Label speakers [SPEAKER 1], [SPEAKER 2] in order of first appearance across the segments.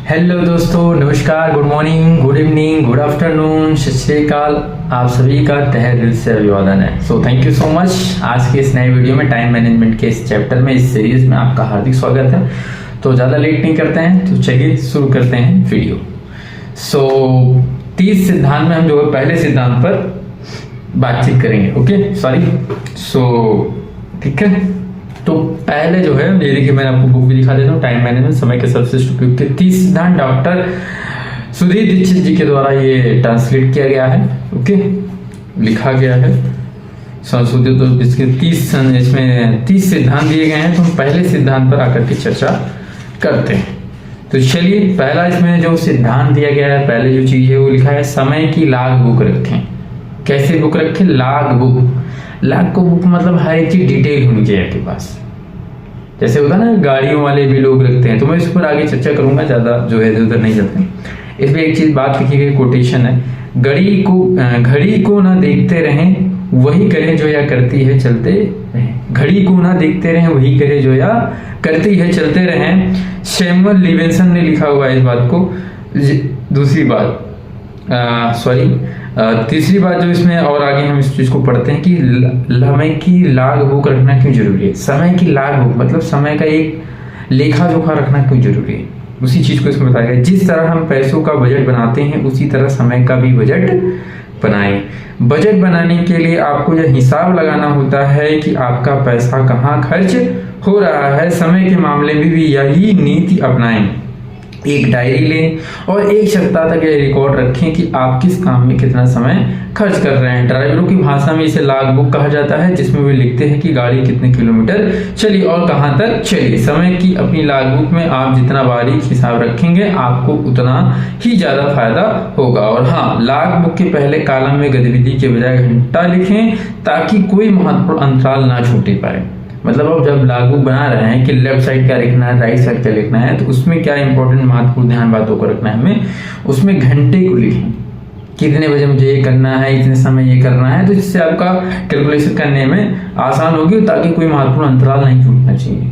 [SPEAKER 1] Hello दोस्तों, नमस्कार, good morning, good evening, good afternoon, सत श्री अकाल। आप सभी का तहे दिल से अभिवादन है। So thank you so much. आज के इस नए वीडियो में टाइम मैनेजमेंट के इस चैप्टर में, इस सीरीज में आपका हार्दिक स्वागत है। तो ज़्यादा लेट नहीं करते हैं, तो चलिए शुरू करते हैं वीडियो। सो 30 सिद्धांत में हम जो है पहले सिद्धांत पर बातचीत करेंगे। Okay, sorry. ठीक है, तो पहले जो है ये देखिए, मैंने आपको बुक भी दिखा देता हूँ, टाइम मैनेजमेंट, समय के सर्वश्रेष्ठ उपयोग के 30 सिद्धांत, डॉक्टर सुधीर दीक्षित जी के द्वारा ये ट्रांसलेट किया गया है। ओके, लिखा गया है संशोधित। तो इसके 30 सिद्धांत दिए गए हैं। तो हम पहले सिद्धांत पर आकर के चर्चा करते हैं। तो चलिए, पहला इसमें जो सिद्धांत दिया गया है, पहले जो चीज है वो लिखा है, समय की लाग बुक रखें। कैसे बुक रखें? लाग बुक। लाग को बुक मतलब हर एक चीज डिटेल होनी चाहिए आपके पास। जैसे होता है ना, गाड़ियों वाले भी लोग रखते हैं। तो मैं इस पर आगे चर्चा करूंगा, ज्यादा जो है इधर उधर नहीं चलते। इसमें एक चीज बात लिखी गई, कोटेशन है, घड़ी को ना देखते रहें, वही करें जो या करती है, चलते रहें। घड़ी को ना देखते रहें, वही करें जो या करती है, चलते रहें। सैमुअल लिविंसन ने लिखा हुआ है इस बात को। दूसरी बात, तीसरी बात जो इसमें, और आगे हम इस चीज को पढ़ते हैं कि समय की लाग बुक रखना क्यों जरूरी है। समय की लाग बुक मतलब समय का एक लेखा जोखा रखना क्यों जरूरी है, उसी चीज को इसमें बताया गया। जिस तरह हम पैसों का बजट बनाते हैं, उसी तरह समय का भी बजट बनाएं। बजट बनाने के लिए आपको यह हिसाब लगाना होता है कि आपका पैसा कहाँ खर्च हो रहा है। समय के मामले में भी यही नीति अपनाएं। एक डायरी लें और एक सप्ताह तक यह रिकॉर्ड रखें कि आप किस काम में कितना समय खर्च कर रहे हैं। ड्राइवरों की भाषा में इसे लाग बुक कहा जाता है, जिसमें वे लिखते हैं कि गाड़ी कितने किलोमीटर चली और कहां तक चली। समय की अपनी लाग बुक में आप जितना बारीक हिसाब रखेंगे, आपको उतना ही ज्यादा फायदा होगा। और हाँ, लाग बुक के पहले कॉलम में गतिविधि के बजाय घंटा लिखें, ताकि कोई महत्वपूर्ण अंतराल ना छूटे पाए। मतलब अब जब लागू बना रहे हैं कि लेफ्ट साइड क्या लिखना है, राइट साइड क्या लिखना है, तो उसमें क्या इंपॉर्टेंट महत्वपूर्ण ध्यान बातों को रखना है हमें। उसमें घंटे को लिखें, कितने बजे मुझे ये करना है, इतने समय ये करना है। तो इससे आपका कैलकुलेशन करने में आसान होगी, ताकि कोई महत्वपूर्ण अंतराल नहीं छूटना चाहिए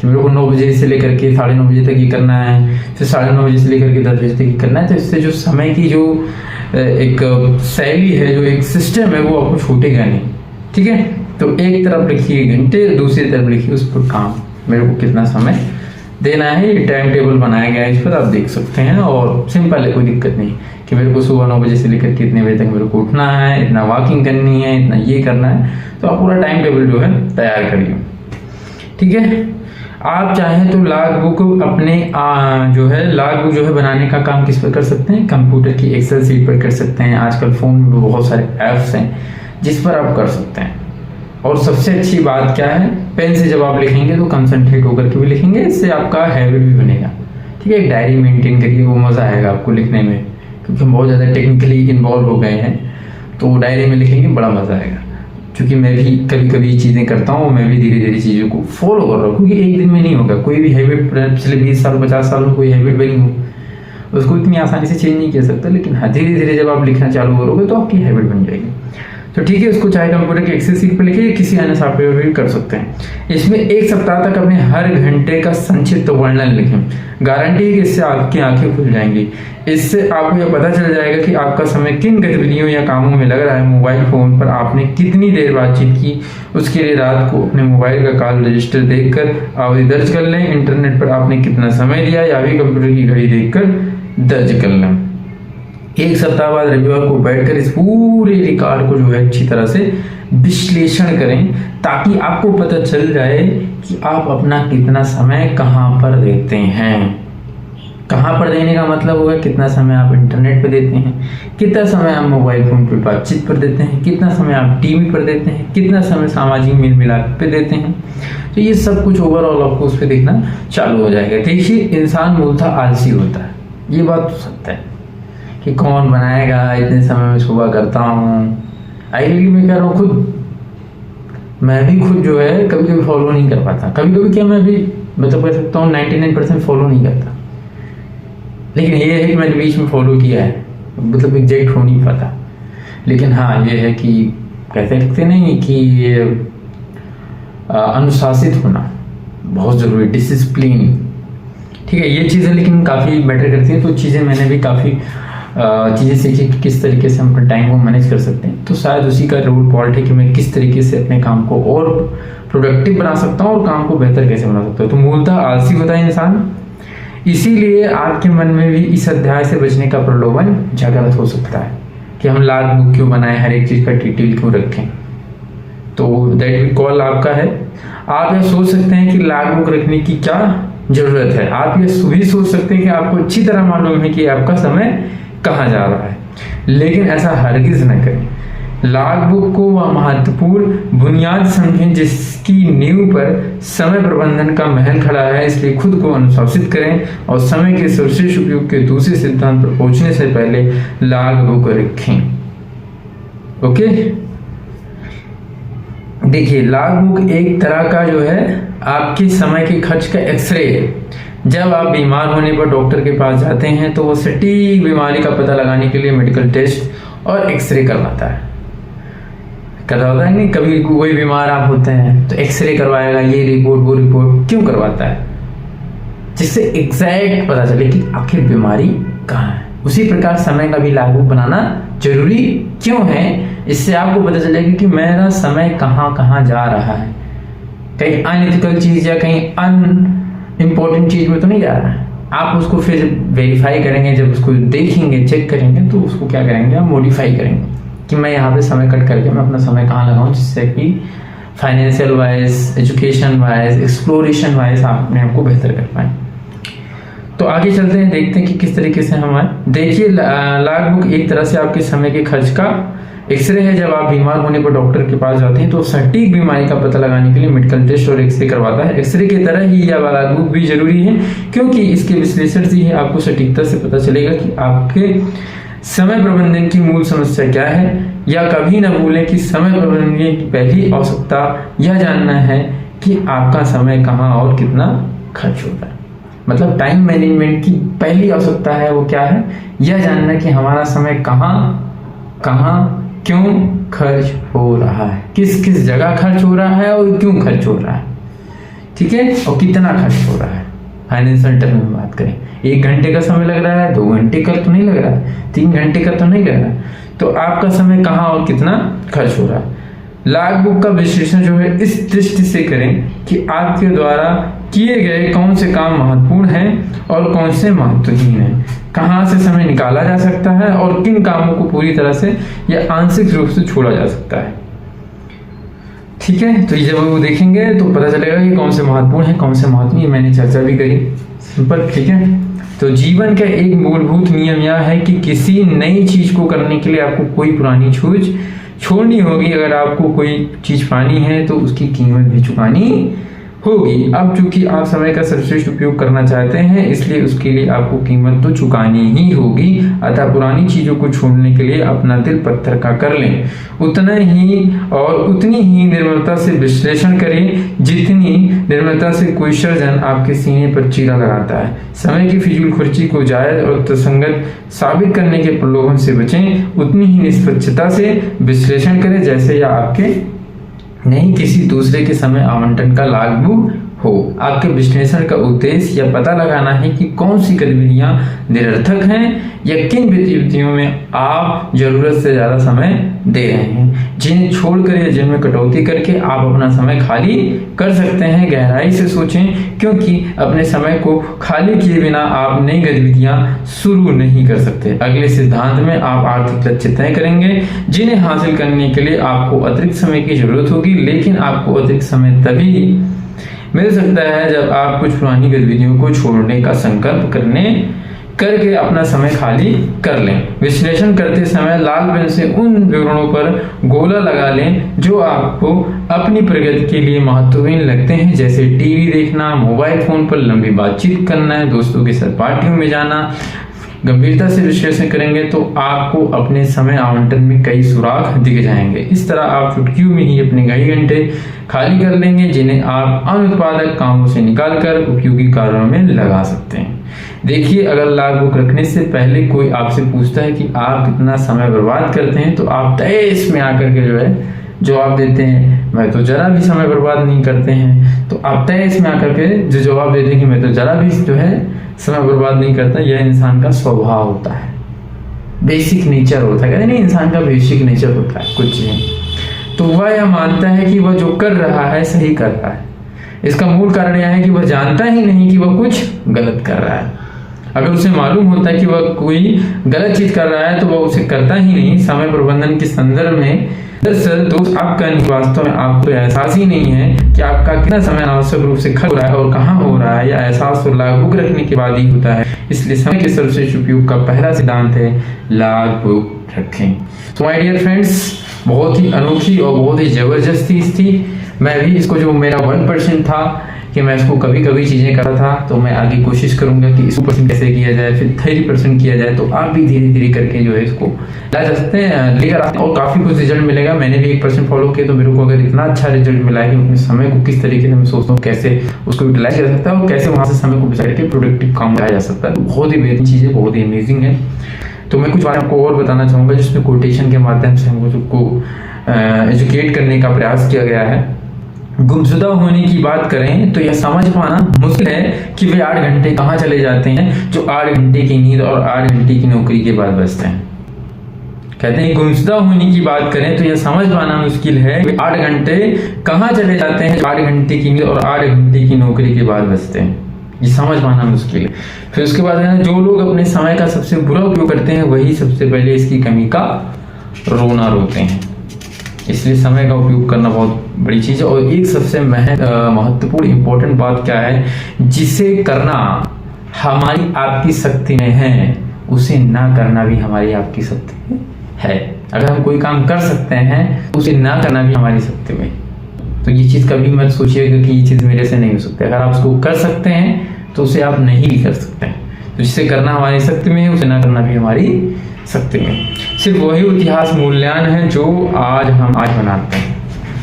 [SPEAKER 1] कि मेरे को 9 बजे से लेकर के 9:30 बजे तक ये करना है, फिर 9:30 बजे से लेकर के 10 बजे तक ये करना है। तो इससे जो समय की जो एक शैली है, जो एक सिस्टम है, वो आपको छूटेगा नहीं। ठीक है, तो एक तरफ लिखिए घंटे, दूसरी तरफ लिखिए उस पर काम, मेरे को कितना समय देना है। ये टाइम टेबल बनाया गया है, इस पर आप देख सकते हैं। और सिंपल है, कोई दिक्कत नहीं कि मेरे को सुबह 9 बजे से लेकर के इतने बजे तक मेरे को उठना है, इतना वॉकिंग करनी है, इतना ये करना है। तो आप पूरा टाइम टेबल जो है तैयार करिए। ठीक है, आप चाहें तो लाग बुक अपने लाग बुक जो है बनाने का काम किस पर कर सकते हैं? कंप्यूटर की एक्सेल शीट पर कर सकते हैं। आजकल फोन में बहुत सारे ऐप्स हैं जिस पर आप कर सकते हैं। और सबसे अच्छी बात क्या है, पेन से जब आप लिखेंगे तो कंसंट्रेट होकर के भी लिखेंगे, इससे आपका हैबिट भी बनेगा। ठीक है, एक डायरी मेंटेन करिए, वो मजा आएगा आपको लिखने में, क्योंकि हम बहुत ज्यादा टेक्निकली इन्वॉल्व हो गए हैं। तो डायरी में लिखेंगे, बड़ा मजा आएगा। क्योंकि मैं भी कभी कभी चीजें करता हूँ, मैं भी धीरे धीरे चीजों को फॉलो कर रहा हूँ, क्योंकि एक दिन में नहीं होगा। कोई भी हैबिट पिछले 20 साल 50 साल में कोई हैबिट बनी हो, उसको इतनी आसानी से चेंज नहीं कर सकता। लेकिन हाँ, धीरे धीरे जब आप लिखना चालू करोगे तो आपकी हैबिट बन जाएगी। तो ठीक है, उसको चाहे कंप्यूटर के एक्सेल शीट पर लिखिए, किसी अन्य सॉफ्टवेयर में भी कर सकते हैं। इसमें एक सप्ताह तक अपने हर घंटे का संक्षिप्त वर्णन लिखें। गारंटी है कि इससे आपकी आंखें खुल जाएंगी। इससे आपको यह पता चल जाएगा कि आपका समय किन गतिविधियों या कामों में लग रहा है। मोबाइल फोन पर आपने कितनी देर बातचीत की, उसके लिए रात को अपने मोबाइल का कॉल रजिस्टर देखकर अवधि दर्ज कर लें। इंटरनेट पर आपने कितना समय दिया, या भी कंप्यूटर की घड़ी देखकर दर्ज कर लें। एक सप्ताह बाद रविवार को बैठकर इस पूरे रिकॉर्ड को जो है अच्छी तरह से विश्लेषण करें, ताकि आपको पता चल जाए कि आप अपना कितना समय कहां पर देते हैं। कहां पर देने का मतलब होगा कितना समय आप इंटरनेट पर देते हैं, कितना समय आप मोबाइल फोन पर बातचीत पर देते हैं, कितना समय आप टीवी पर देते हैं, कितना समय सामाजिक मेल मिलाप पे देते हैं। तो ये सब कुछ ओवरऑल आपको उस पर देखना चालू हो जाएगा। देखिए, इंसान मूलतः आलसी होता है, ये बात तो सत्य है कि कौन बनाएगा, इतने समय में सुबह करता हूँ। आइडियली मैं कह रहा हूँ, खुद मैं भी खुद जो है कभी कभी फॉलो नहीं कर पाता। कभी कभी क्या, मैं भी मतलब कह सकता हूँ 99% फॉलो नहीं करता। लेकिन ये है कि मैंने बीच में फॉलो किया है, मतलब एग्जैक्ट हो नहीं पाता। लेकिन हाँ, ये है कि कहते लिखते नहीं कि अनुशासित होना बहुत जरूरी, डिसिप्लिन। ठीक है, ये चीज़ें लेकिन काफ़ी मैटर करती हैं। तो चीज़ें मैंने भी काफ़ी चीज़ें सीखी कि किस तरीके से हम अपने टाइम को मैनेज कर सकते हैं। तो शायद उसी का रोल फॉल्ट है कि मैं किस तरीके से अपने काम को और प्रोडक्टिव बना सकता हूँ और काम को बेहतर कैसे बना सकता हूँ। तो मूलतः आलसी होता है इंसान, इसीलिए आपके मन में भी इस अध्याय से बचने का प्रलोभन जागृत हो सकता है कि हम लॉग बुक क्यों बनाएं, हर एक चीज़ का डिटेल क्यों रखें। तो दैट भी कॉल आपका है। आप यह सोच सकते हैं कि लॉग बुक रखने की क्या जरूरत है। आप यह भी सोच सकते हैं कि आपको अच्छी तरह मालूम है कि आपका समय कहाँ जा रहा है, लेकिन ऐसा हरगिज न करें। लॉग बुक को वह महत्वपूर्ण बुनियाद समझें जिसकी नींव पर समय प्रबंधन का महल खड़ा है। इसलिए खुद को अनुशासित करें और समय के सर्वश्रेष्ठ उपयोग के दूसरे सिद्धांत पर पहुंचने से पहले लॉग बुक रखें। ओके, देखिए लॉग बुक एक तरह का जो है आपके समय के खर्च का एक्सरे है। जब आप बीमार होने पर डॉक्टर के पास जाते हैं तो वो सटीक बीमारी का पता लगाने के लिए मेडिकल टेस्ट और एक्सरे करवाता है। करता होता है नहीं, कभी कोई बीमार आप होते हैं तो एक्सरे करवाएगा, ये रिपोर्ट वो रिपोर्ट क्यों करवाता है, जिससे एग्जैक्ट पता चले कि आखिर बीमारी कहाँ है। उसी प्रकार समय का भी लॉग बुक बनाना जरूरी क्यों है, इससे आपको पता चलेगा कि मेरा समय कहाँ कहाँ जा रहा है, कहीं अनएथिकल चीज या कहीं अनइम्पोर्टेंट चीज में तो नहीं जा रहा है। आप उसको फिर वेरीफाई करेंगे, जब उसको देखेंगे चेक करेंगे तो उसको क्या करेंगे, आप मॉडिफाई करेंगे कि मैं यहाँ पे समय कट करके मैं अपना समय कहाँ लगाऊं, जिससे कि financial wise, education wise, exploration wise आप अपने आप को बेहतर कर पाए। तो आगे चलते हैं, देखते हैं कि किस तरीके से हमारे, देखिए लॉग बुक एक तरह से आपके समय के खर्च का एक्सरे है। जब आप बीमार होने पर डॉक्टर के पास जाते हैं तो सटीक बीमारी का पता लगाने के लिए मेडिकल टेस्ट और एक्सरे करवाता है। एक्सरे की तरह ही यह लॉग बुक भी जरूरी है, क्योंकि इसके विश्लेषण से ही आपको सटीकता से पता चलेगा कि आपके समय प्रबंधन की मूल समस्या क्या है। या कभी न भूलें कि समय प्रबंधन की पहली आवश्यकता यह जानना है कि आपका समय कहाँ और कितना खर्च होता है। मतलब टाइम मैनेजमेंट की पहली आवश्यकता है वो क्या है, यह जानना कि हमारा समय कहाँ कहाँ क्यों खर्च हो रहा है, किस किस जगह खर्च हो रहा है और क्यों खर्च हो रहा है, ठीक है, और कितना खर्च हो रहा है। फाइनेंशियल टर्म में बात करें, 1 घंटे का समय लग रहा है, 2 घंटे का तो नहीं लग रहा है, 3 घंटे का तो नहीं लग रहा है, तो आपका समय कहाँ और कितना खर्च हो रहा है। लॉग बुक का विश्लेषण जो है इस दृष्टि से करें कि आपके द्वारा किए गए कौन से काम महत्वपूर्ण हैं और कौन से महत्वहीन हैं, कहाँ से समय निकाला जा सकता है और किन कामों को पूरी तरह से या आंशिक रूप से छोड़ा जा सकता है। ठीक है, तो जब वो देखेंगे तो पता चलेगा कि कौन से महत्वपूर्ण है कौन से महत्वहीन, ये मैंने चर्चा भी करी, सिंपल। ठीक है, तो जीवन का एक मूलभूत नियम यह है कि किसी नई चीज को करने के लिए आपको कोई पुरानी चीज छोड़नी होगी। अगर आपको कोई चीज पानी है तो उसकी कीमत भी चुकानी होगी। अब चूंकि आप समय का सर्वश्रेष्ठ उपयोग करना चाहते हैं, इसलिए उसके लिए आपको कीमत तो चुकानी ही होगी। अतः पुरानी चीजों को छोड़ने के लिए अपना दिल पत्थर का कर लें। उतना ही और उतनी ही निर्मलता से विश्लेषण करें जितनी निर्मलता से कोई सर्जन आपके सीने पर चीरा लगाता है। समय की फिजूल खर्ची को जायज और तर्कसंगत साबित करने के प्रलोभन से बचें। उतनी ही निष्पक्षता से विश्लेषण करें जैसे यह आपके नहीं किसी दूसरे के समय आवंटन का लॉग बुक हो। आपके विश्लेषण का उद्देश्य यह पता लगाना है कि कौन सी गतिविधियां निरर्थक हैं या किन गतिविधियों में आप जरूरत से ज्यादा समय दे रहे हैं, जिन्हें छोड़कर या जिनमें कटौती करके आप अपना समय खाली कर सकते हैं। गहराई से सोचें, क्योंकि अपने समय को खाली किए बिना आप नई गतिविधियां शुरू नहीं कर सकते। अगले सिद्धांत में आप आर्थिक लक्ष्य तय करेंगे जिन्हें हासिल करने के लिए आपको अतिरिक्त समय की जरूरत होगी, लेकिन आपको अतिरिक्त समय तभी मिल सकता है जब आप कुछ पुरानी गतिविधियों को छोड़ने का संकल्प करके अपना समय खाली कर लें। विश्लेषण करते समय लाल पेन से उन विवरणों पर गोला लगा लें जो आपको अपनी प्रगति के लिए महत्वपूर्ण लगते हैं, जैसे टीवी देखना, मोबाइल फोन पर लंबी बातचीत करना, दोस्तों के साथ पार्टियों में जाना। गंभीरता से विश्लेषण करेंगे तो आपको अपने समय आवंटन में कई सुराग दिख जाएंगे। इस तरह आप चुटकियों में ही अपने कई घंटे खाली कर लेंगे जिन्हें आप अनुत्पादक कामों से निकालकर उपयोगी कार्यों में लगा सकते हैं। देखिए, अगर लॉग बुक रखने से पहले कोई आपसे पूछता है कि आप कितना समय बर्बाद करते हैं, तो आप तय में आकर के जो है जवाब देते हैं मैं तो जरा भी समय बर्बाद नहीं करते हैं। तो आप तय में आकर के जो जवाब देते हैं कि मैं तो जरा भी जो है समय बर्बाद नहीं करता, यह इंसान का स्वभाव होता है, बेसिक नेचर होता है। कहते नहीं, इंसान का बेसिक नेचर होता है कुछ चीजें। तो वह यह मानता है कि वह जो कर रहा है सही कर रहा है। इसका मूल कारण यह है कि वह जानता ही नहीं कि वह कुछ गलत कर रहा है। अगर उसे मालूम होता है कि वह कोई गलत चीज कर रहा है तो वह उसे करता ही नहीं। समय प्रबंधन के संदर्भ में दरअसल दोस्त आपका वास्तव में आपको एहसास ही नहीं है कि आपका कितना समय अनावश्यक रूप से खर्च हो रहा है और कहाँ हो रहा है। यह एहसास तो लॉग बुक रखने के बाद ही होता है। इसलिए समय के सर्वश्रेष्ठ उपयोग का पहला सिद्धांत है लॉग बुक रखें। तो माय डियर फ्रेंड्स, बहुत ही अनोखी और बहुत ही जबरदस्त चीज थी। मैं भी इसको, जो मेरा 1% था कि मैं इसको कभी कभी चीजें करता था, तो मैं आगे कोशिश करूंगा कि इसको % कैसे किया जाए, फिर 30% किया जाए। तो आप भी धीरे धीरे करके जो है इसको ला जा सकते हैं, लेकर आते हैं और काफी कुछ रिजल्ट मिलेगा। मैंने भी 1% फॉलो किया, तो मेरे को अगर इतना अच्छा रिजल्ट मिला है कि अपने समय को किस तरीके से मैं सोचता हूँ कैसे उसको यूटिलाइज कर सकता है और कैसे वहां से समय को बचा के प्रोडक्टिव काम कराया जा सकता है। बहुत ही बेहतरीन चीज है, बहुत ही अमेजिंग है। तो मैं कुछ बात आपको और बताना चाहूंगा जिसमें कोटेशन के माध्यम से हमको एजुकेट करने का प्रयास किया गया है। गुमशुदा होने की बात करें तो यह समझ पाना मुश्किल है कि वे 8 घंटे कहाँ चले जाते हैं जो 8 घंटे की नींद और 8 घंटे की नौकरी के बाद बचते हैं। कहते हैं गुमशुदा होने की बात करें तो यह समझ पाना मुश्किल है कि 8 घंटे कहाँ चले जाते हैं, 8 घंटे की नींद और 8 घंटे की नौकरी के बाद बचते हैं। ये समझ पाना मुश्किल है। फिर उसके बाद है जो लोग अपने समय का सबसे बुरा उपयोग करते हैं वही सबसे पहले इसकी कमी का रोना रोते हैं। इसलिए समय का उपयोग करना बहुत बड़ी चीज है। और एक सबसे महत्वपूर्ण इंपॉर्टेंट बात क्या है, जिसे करना हमारी आपकी शक्ति में है उसे ना करना भी हमारी आपकी शक्ति में है। अगर हम कोई काम कर सकते हैं उसे ना करना भी हमारी शक्ति में। तो ये चीज कभी मत सोचिएगा कि ये चीज मेरे से नहीं हो सकती। अगर आप उसको कर सकते हैं तो उसे आप नहीं भी कर सकते हैं। तो जिसे करना हमारी शक्ति में है उसे ना करना भी हमारी शक्ति में। सिर्फ वही इतिहास मूल्यवान है जो आज हम बनाते हैं।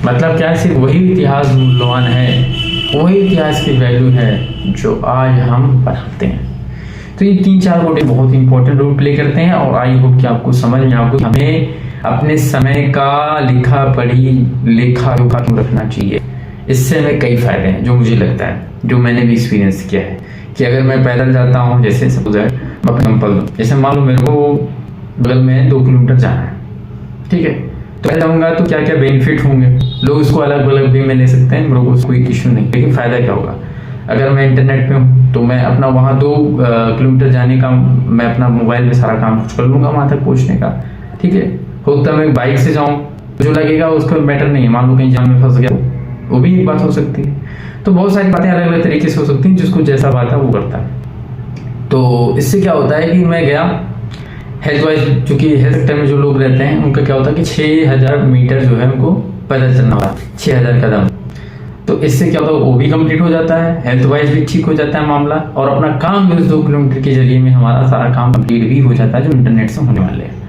[SPEAKER 1] मतलब क्या है, सिर्फ वही इतिहास मूल्यवान है, वही इतिहास की वैल्यू है जो आज हम बनाते हैं। तो ये 3-4 कोटे बहुत इंपॉर्टेंट रोल प्ले करते हैं और आई होप कि आपको समझ में आपको हमें अपने समय का लेखा जोखा क्यों रखना चाहिए। इससे हमें कई फायदे हैं जो मुझे लगता है, जो मैंने भी एक्सपीरियंस किया है कि अगर मैं पैदल जाता हूँ, जैसे सपोज है मैं एग्जाम्पल दूँ, जैसे मान लो मेरे को बगल में 2 किलोमीटर जाना है, ठीक है, तो मैं जाऊँगा तो क्या क्या बेनिफिट होंगे। लोग इसको अलग अलग वे में ले सकते हैं, मेरे को कोई इश्यू नहीं। लेकिन फायदा क्या होगा, अगर मैं इंटरनेट पे हूँ तो मैं अपना वहाँ 2 किलोमीटर जाने का मैं अपना मोबाइल में सारा काम कुछ कर लूँगा वहाँ तक पहुँचने का, ठीक है। होता मैं बाइक से जाऊँ तो जो लगेगा उसका मैटर नहीं है, मान लो कहीं जाम में फंस गया, वो भी एक बात हो सकती है। तो बहुत सारी बातें अलग अलग तरीके से हो सकती हैं, जिसको जैसा बात है वो करता है। तो इससे क्या होता है कि मैं गया हेल्थ वाइज, चूंकि हेल्थ सेक्टर में जो लोग रहते हैं उनका क्या होता है कि 6000 मीटर जो है उनको पैदल चलना होगा, 6000 कदम। तो इससे क्या होता है, वो भी कंप्लीट हो जाता है, हेल्थ वाइज भी ठीक हो जाता है मामला, और अपना काम भी उस 2 किलोमीटर के जरिए में हमारा सारा काम कंप्लीट भी हो जाता है जो इंटरनेट से होने वाले हैं,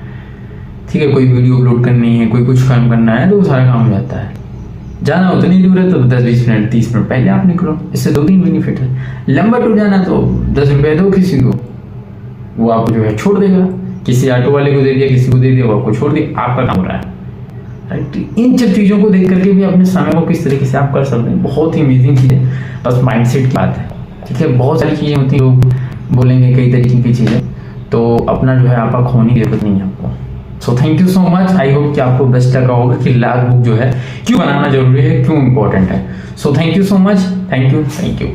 [SPEAKER 1] ठीक है। कोई वीडियो अपलोड करनी है, कोई कुछ काम करना है, तो वो सारा काम हो जाता है। जाना उतनी दूर है तो 10-20 मिनट 30 मिनट पहले आप निकलो, इससे 2-3 बेनिफिट है। लंबा टूर जाना तो 10 रुपये दो किसी को, वो आपको जो है छोड़ देगा, किसी ऑटो वाले को दे दिया, किसी को दे दिया, वो आपको छोड़ दिया, आपका काम हो रहा है, राइट। इन सब चीज़ों को देख करके भी अपने समय को किस तरीके से आप कर सकते हैं, बहुत ही अमेजिंग चीज़ है। बस माइंडसेट की बात है, ठीक है। बहुत सारी चीज़ें होती हैं, लोग बोलेंगे कई तरीके की चीज़ें, तो अपना जो है आपका खोने की जरूरत नहीं है आपको। So thank you so much. I hope कि आपको बेस्ट लगा होगा कि लॉग बुक जो है क्यों बनाना जरूरी है, क्यों इंपॉर्टेंट है। So thank you so much, thank you.